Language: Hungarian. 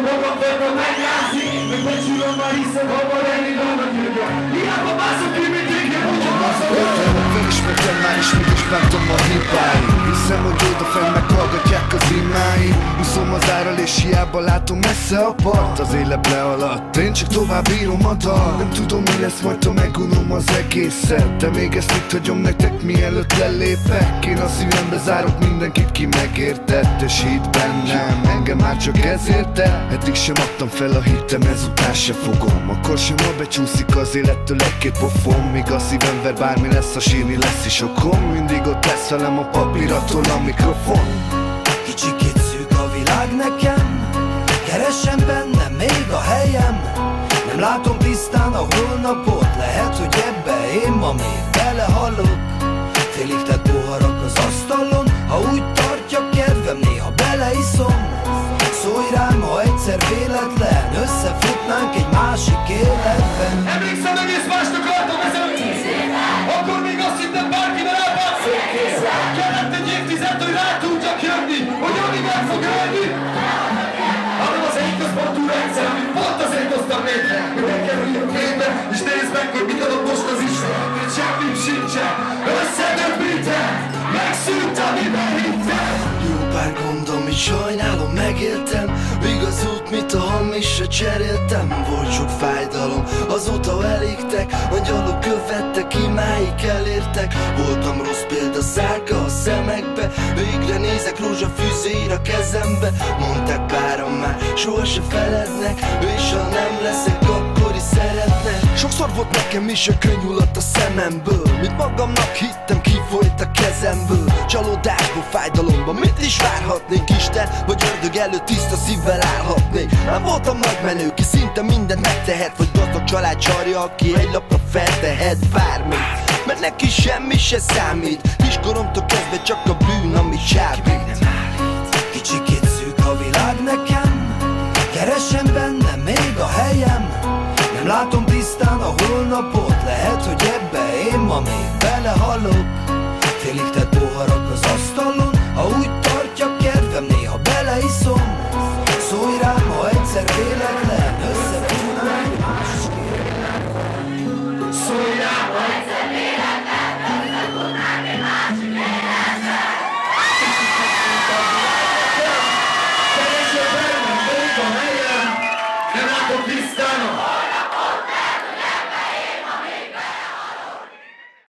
magam fogom meglázni, meg becsülöm már hiszem, ha van enni vannak jövő. Hiába bászok ki, mint régen, hogyha baszok. Felismertem már is, mégis bántom a hibáim. Hiszem, hogy odafenn meghallgatják az imáim. Úszom az árral és hiába látom messze a part. Az élet le alatt, én csak tovább írom a dal. Nem tudom mi lesz, majd ha megunom az egészet. De még ezt itt hagyom nektek, mielőtt lelépek. Én a szívembe zárok mindenkit, ki megértett. És hidd bennem, engem már csak ezért el. Eddig sem adtam fel a hitem, ezután se fogom. Akkor sem, ha becsúszik az élettől egy-két pofon. Míg a szívem ver, bármi lesz, a sírni lesz is okom. Mindig ott lesz velem a papírattól a mikrofon. Kicsikét szűk a világ nekem, keresem bennem még a helyem. Nem látom tisztán a holnapot, lehet, hogy ebbe én ma még belehalok. Félig tett poharak az asztalon, ha úgy tartja kedvem, néha beleiszom. Szólj rám, ha egyszer véletlen összefutnánk egy másik életben. Emlékszem, egész mást akartam ezen a 10 éve. Akkor még azt hittem, bárkivel elbászol. Kellett egy évtized, hogy rá tudjak jönni, hogy Jani meg fog ölni. Hanem az egy központú rendszer, amit pont azért hoztam létre, hogy megkerüljön képbe, és nézd meg, hogy mit adott most az Isten. Semmim sincsen, összedött minden, megszűnt, amiben hittem. Jó pár gondom, így sajnálom, megéltem. Míg az út, mit a hamisra cseréltem. Volt sok fájdalom, azóta elégtek. Angyalok követtek, imáig elértek. Voltam rossz példa, szárka a szemekbe. Végre nézek, rózsafűzér a kezembe. Mondták páran már, soha se felednek. És ha nem leszek, akkor is szeretnek. Sokszor volt nekem is a könnyulat a szememből. Mint magamnak hittem, kifolyt a kezemből. Csalódásból, fájdalomban mit is várhatnék? Isten vagy ördög előtt tiszta szívvel állhatnék. Nem voltam nagymenő, ki szinte mindent megtehet. Vagy gazdag család csarja, aki egy lapra feltehet bármit. Mert neki semmi se számít. Kiskoromtól kezdve csak a bűn, ami csábít. Kicsikét szűk a világ nekem, keresem bennem még a helyem. Nem látom tisztán a holnapot, lehet, hogy ebbe én ma még belehalok. Félig tett